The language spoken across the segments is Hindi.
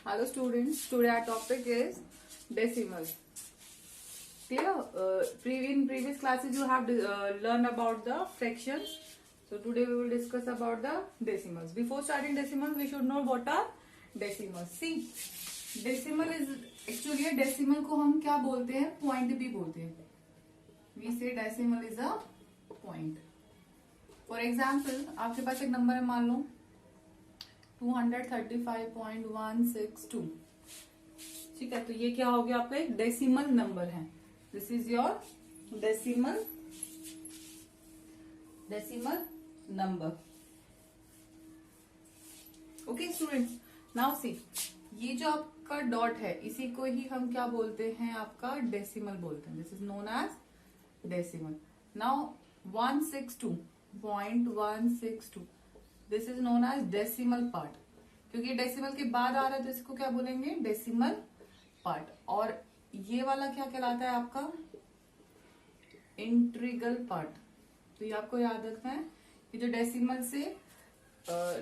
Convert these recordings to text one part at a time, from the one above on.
Hello students, today our topic is decimals. Clear? In previous classes you have learned about the fractions. So today we will discuss about the decimals. Before starting decimals, we should know what are decimals. See, decimal is actually decimal को हम क्या बोलते हैं? Point भी बोलते हैं. We say decimal is a point. For example, आपके पास एक नंबर है, मान लो 235.162. ठीक है, तो ये क्या हो गया आपका एक डेसिमल नंबर है. This is your decimal number. Okay students, now see, ये जो आपका डॉट है इसी को ही हम क्या बोलते हैं? आपका डेसिमल बोलते हैं. This is known as decimal. Now 162.162, this is known as decimal part. क्योंकि डेसिमल के बाद आ रहा है तो इसको क्या बोलेंगे? Decimal part. और ये वाला क्या कहलाता है आपका? Integral part. तो ये आपको याद रखना है कि जो डेसिमल से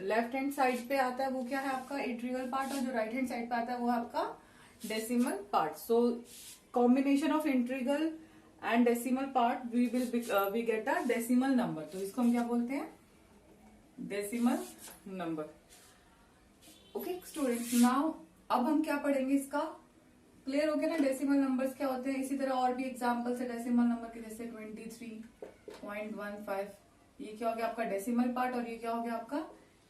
लेफ्ट हैंड साइड पे आता है वो क्या है आपका? Integral part. और जो राइट हैंड साइड पे आता है वो आपका decimal part. So combination of integral and decimal part we get a decimal number. तो इसको हम क्या बोलते हैं? Decimal number. Okay students, now अब हम क्या पढ़ेंगे? इसका क्लियर हो गया ना? डेसिमल नंबर्स क्या होते हैं. इसी तरह और भी एग्जांपल्स है डेसिमल नंबर के, जैसे 23.15. ये क्या हो गया आपका? Decimal part. और ये क्या हो गया आपका?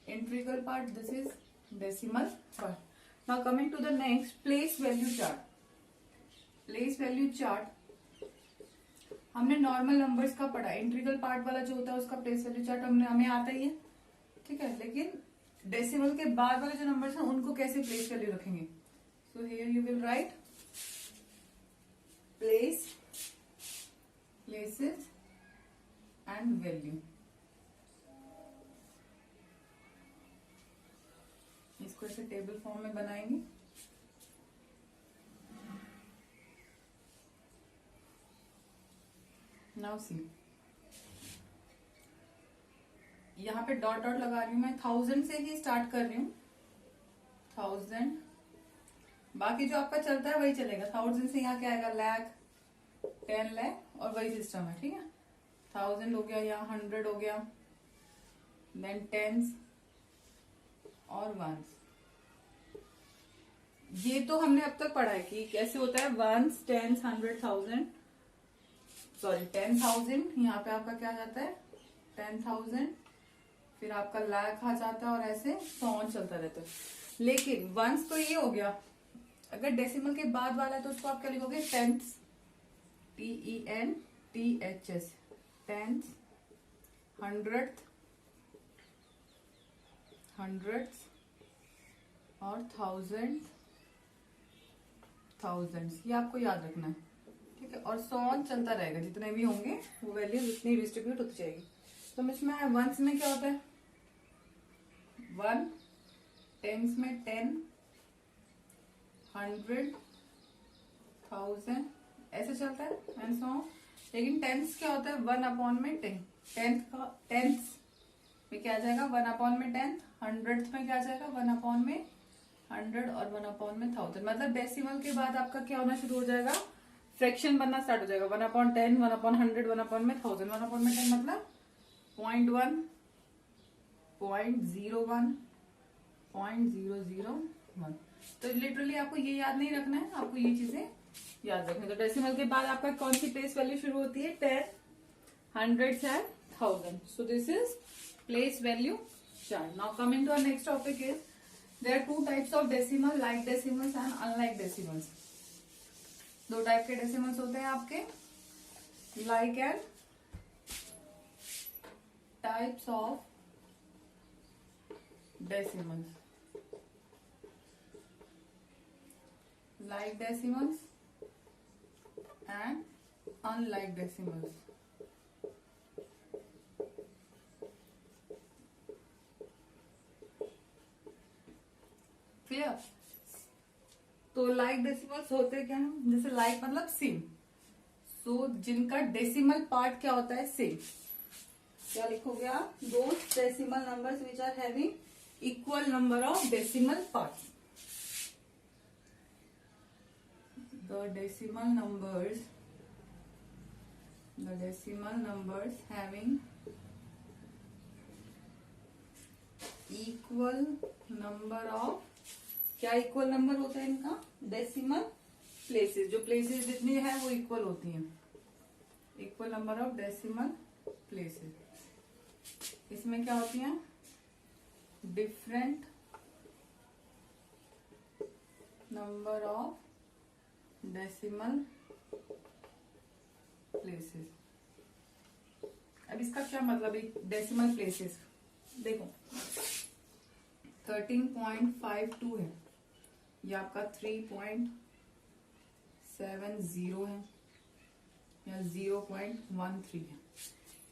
Integral part. This is decimal part. Now coming to the next, place value chart. Place value chart हमने नॉर्मल नंबर्स का पढ़ा. इंट्रीगल पार्ट वाला जो होता है उसका प्लेस वैल्यू चार्ट हमें आता ही है. ठीक है, लेकिन डेसिमल के बाद वाले जो नंबर्स हैं उनको कैसे प्लेस वैल्यू रखेंगे? So here you will write places and value. इसको ऐसे टेबल फॉर्म में बनाएंगे. नाउ सी, यहाँ पे डॉट डॉट लगा रही हूं मैं. 1000 से ही स्टार्ट कर रही हूँ. 1000, बाकी जो आपका चलता है वही चलेगा. 1000 से यहाँ क्या आएगा? लाख, 10 लाख, और वही सिस्टम है. ठीक है, 1000 हो गया, यहाँ 100 हो गया, देन टेंस और वंस. ये तो हमने अब तक पढ़ा है कि कैसे होता है. Ones, tens, 100, 1000, sorry 10,000. यहाँ पे आपका क्या जाता है? 10,000. फिर आपका लाख आ जाता है और ऐसे सॉन चलता रहता है. लेकिन वंस तो ये हो गया. अगर डेसिमल के बाद वाला है तो उसको आप क्या लिखोगे? टेंथ्स, TENTHS, टेंथ, हंड्रेड्थ और थाउजेंड्स. ये आपको याद रखना है. ठीक है, और सॉन चलता रहेगा. जितने भी होंगे वो वैल्यू उतनी डिस्ट्रीब्यूट होती जाएगी. तो इसमें वंस में क्या होता है? 1, टेंस में 10, 100, 1000 ऐसे चलता है एंड सो. लेकिन टेंस क्या होता है? 1 में 10. टेंथ में क्या आ जाएगा? 1 में 10. हंड्रेड में क्या आ जाएगा? 1 में 100 और 1 में 1000. मतलब डेसिमल के बाद आपका क्या होना शुरू हो जाएगा? फ्रैक्शन बनना स्टार्ट हो जाएगा. 1/10, 1/100, 1 में 1000. 1 में 10 मतलब 0.1, 0.01, 0.001. तो लिटरली आपको ये याद नहीं रखना है, आपको ये चीजें याद रखना है. तो डेसिमल के बाद आपका कौन सी प्लेस वैल्यू शुरू होती है? 10, 100 and 1000. So this is place value chart. Now coming to our next topic is there are 2 types of decimal, like decimals and unlike decimals. 2 type के डेसिमल्स होते हैं आपके, like and types of decimals. Like decimals and unlike decimals. Clear? तो लाइक डेसिमल्स होते क्या हैं? जैसे लाइक मतलब सेम. सो जिनका डेसिमल पार्ट क्या होता है? सेम. क्या लिखोगे आप? Those decimal numbers which are having equal number of decimal parts. the decimal numbers having equal number of, क्या इक्वल नंबर होता है इनका, डेसिमल प्लेसेस, जो प्लेसेस जितनी है वो इक्वल होती हैं, equal number of decimal places. इसमें क्या होती हैं, different number of decimal places. अब इसका क्या मतलब है डेसिमल प्लेसेस, देखो 13.52 है, ये आपका 3.70 है या 0.13 है,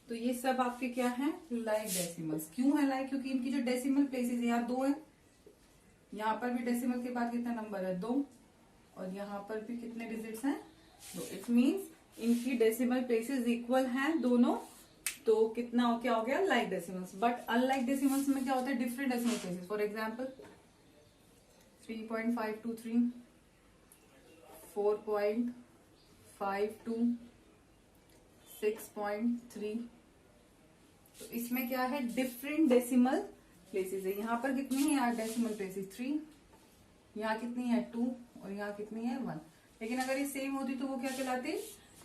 तो ये सब आपके क्या है, लाइक डेसिमल्स। क्यों है लाइक, क्योंकि इनकी जो डेसिमल प्लेसेस है यहाँ 2 है, यहाँ पर भी डेसिमल के बाद कितना नंबर है 2, और यहाँ पर भी कितने डिजिट्स हैं 2। इट मीन्स इनकी डेसिमल प्लेसेस इक्वल हैं दोनों, तो कितना क्या हो गया, like decimals. But unlike decimals में क्या होता है, different decimal places. For example 3.523, 4.52, 6.3, तो इसमें क्या है, डिफरेंट डेसिमल प्लेसेस है। यहाँ पर कितनी है यार डेसिमल प्लेसेस 3, यहाँ कितनी है 2, और यहाँ कितनी है 1। लेकिन अगर ये सेम होती तो वो क्या कहलाती,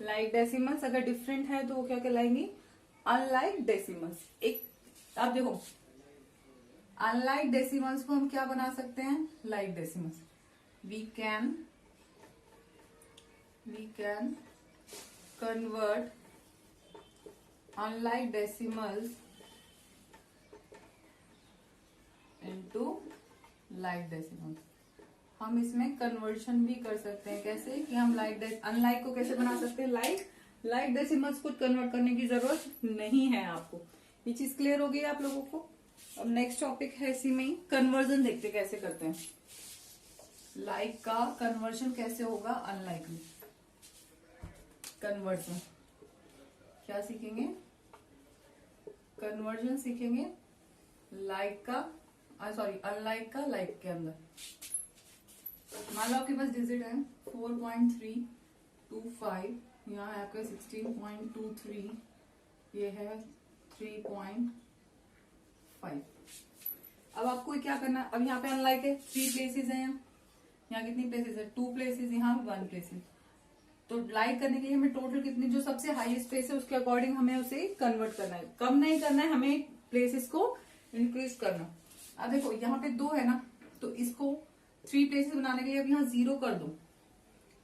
लाइक डेसिमल्स। अगर डिफरेंट है तो वो क्या कहलाएंगी, अनलाइक डेसिमल्स। एक अब देखो, अनलाइक डेसिमल्स को हम क्या बना सकते हैं, like decimals. We can convert unlike decimals into like decimals. हम इसमें कन्वर्शन भी कर सकते हैं, कैसे कि हम अनलाइक को कैसे बना सकते हैं, लाइक डेसिमल्स को कन्वर्ट करने की जरूरत नहीं है आपको। ये चीज क्लियर हो गई आप लोगों को। अब नेक्स्ट टॉपिक है इसी में ही, कन्वर्जन देखते कैसे करते हैं। लाइक का कन्वर्जन कैसे होगा अनलाइक में, कन्वर्जन क्या सीखेंगे, कन्वर्जन सीखेंगे लाइक का, अनलाइक का लाइक के अंदर। मान लो आपके पास डिजिट है 4.325, यहाँ है आपका 16.23, ये है 3.5। अब आपको क्या करना, अब यहाँ पे अनलाइक है, 3 प्लेसेस है, यहाँ कितनी प्लेसेस है 2 प्लेसेस, यहाँ 1 प्लेसेस। तो लाइक करने के लिए हमें टोटल कितनी, जो सबसे हाईएस्ट प्लेस है उसके अकॉर्डिंग हमें उसे कन्वर्ट करना है, कम नहीं करना है, हमें प्लेसेस को इंक्रीज करना। अब देखो यहाँ पे 2 है ना, तो इसको 3 प्लेसेस बनाने के लिए अब यहाँ 0 कर दो,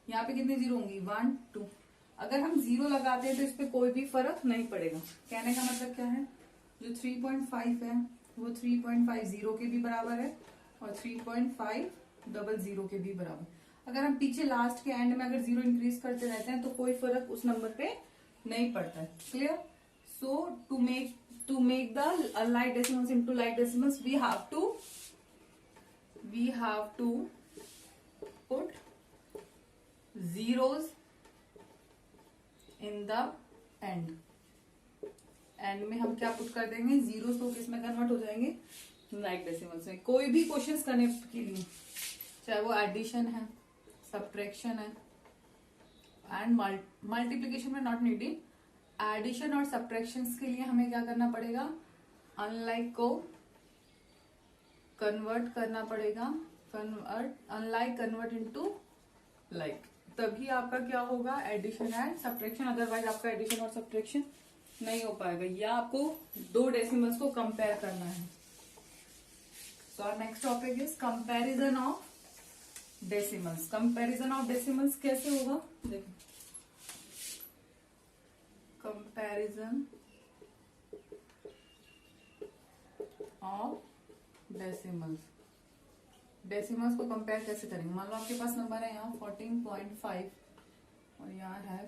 यहाँ पे कितनी 0 होंगी 1 2। अगर हम 0 लगाते हैं तो इस पे कोई भी फर्क नहीं पड़ेगा। कहने का मतलब क्या है, जो 3.5 है वो 3.50 के भी बराबर है और 3.500 के भी बराबर। अगर हम पीछे लास्ट के एंड में अगर 0 इंक्रीज करते रहते हैं तो कोई फर्क उस नंबर पे नहीं पड़ता है। Clear. So to make the like decimals into like decimals we have to put zeros in the end में हम क्या पुट कर देंगे, जीरोस, तो किसमें कन्वर्ट हो जाएंगे, लाइक डेसिमल्स में। कोई भी क्वेश्चंस करने के लिए, चाहे वो एडिशन है, सब्ट्रैक्शन है एंड मल्टीप्लिकेशन में नॉट नीडेड, एडिशन और सब्ट्रैक्शंस के लिए हमें क्या करना पड़ेगा, अनलाइक को कन्वर्ट करना पड़ेगा, अनलाइक कन्वर्ट इनटू लाइक, तभी आपका क्या होगा, एडिशन एंड सब्ट्रैक्शन। अदरवाइज आपका एडिशन और सब्ट्रैक्शन नहीं हो पाएगा, या आपको 2 डेसिमल्स को कंपेयर करना है। So our next topic is comparison of decimals. Comparison of decimals कैसे होगा, देखो, कंपैरिजन ऑफ डेसिमल्स को कंपेयर कैसे करेंगे। मान लो आपके पास नंबर है यहाँ 14.5 और यहाँ है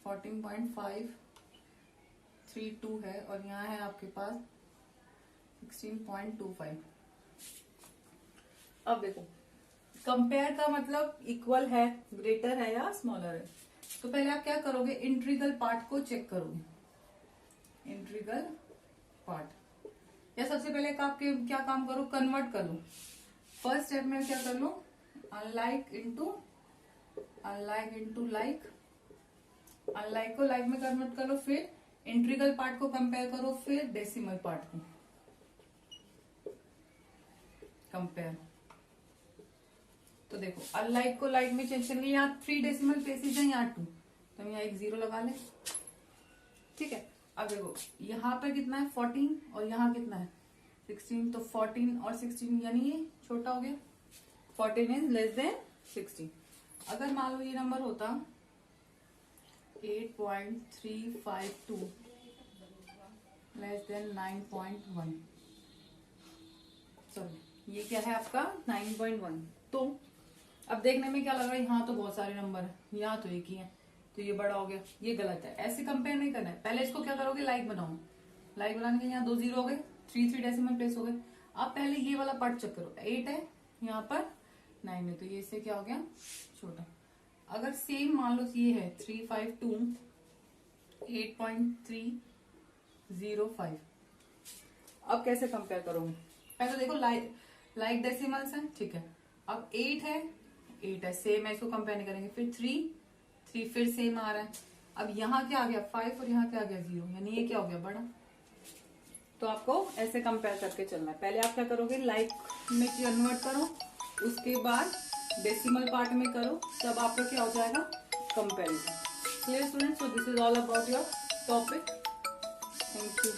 14.532 है और यहाँ है आपके पास 16.25। अब देखो, कंपेयर का मतलब इक्वल है, ग्रेटर है या स्मॉलर है। तो पहले आप क्या करोगे, इंट्रीगल पार्ट को चेक करोगे, इंट्रीगल पार्ट, या सबसे पहले आप क्या काम करो, कन्वर्ट कर लो। फर्स्ट स्टेप में क्या कर लो, unlike into unlike into like, unlike को लाइक में कन्वर्ट करो, फिर इंटीग्रल पार्ट को कंपेयर करो, फिर डेसिमल पार्ट को कंपेयर। तो देखो अनलाइक को लाइक में चेंज करेंगे, यहाँ 3 डेसिमल प्लेसेस है, यहाँ 2, तो हम यहाँ एक 0 लगा लें। ठीक है, अब देखो यहाँ पर कितना है 14 और यहाँ कितना है 16, तो 14 और 16 यानी ये छोटा हो गया, 14 इज लेस देन 16। अगर मान लो ये नंबर होता 8.352 लेस देन 9.1, सॉरी ये क्या है आपका 9.1, तो अब देखने में क्या लग रहा है, यहाँ तो बहुत सारे नंबर है, यहाँ तो एक ही है, तो ये बड़ा हो गया, ये गलत है, ऐसे कंपेयर नहीं करना है। पहले इसको क्या करोगे, लाइक बनाओ, लाइक बनाने के यहाँ 2 0 हो गए, 3 डेसिमल प्लेस हो गए। अब पहले ये वाला पार्ट चेक करो, 8 है यहाँ पर 9 है, तो ये इससे क्या हो गया छोटा। अगर सेम मान लो ये है 352 8.305, अब कैसे कंपेयर करोगे, पहले देखो लाइक डेसिमल्स है, ठीक है। अब 8 है सेम है, इसको कंपेयर नहीं करेंगे, फिर 3 फिर सेम आ रहा है। अब यहाँ क्या आ गया 5 और यहाँ क्या आ गया 0, यानी ये क्या हो गया बड़ा। तो आपको ऐसे कंपेयर करके चलना है, पहले आप क्या करोगे लाइक में कन्वर्ट करो, उसके बाद डेसिमल पार्ट में करो, तब आपका क्या हो जाएगा comparison. Clear students, so this is all about your topic. Thank you.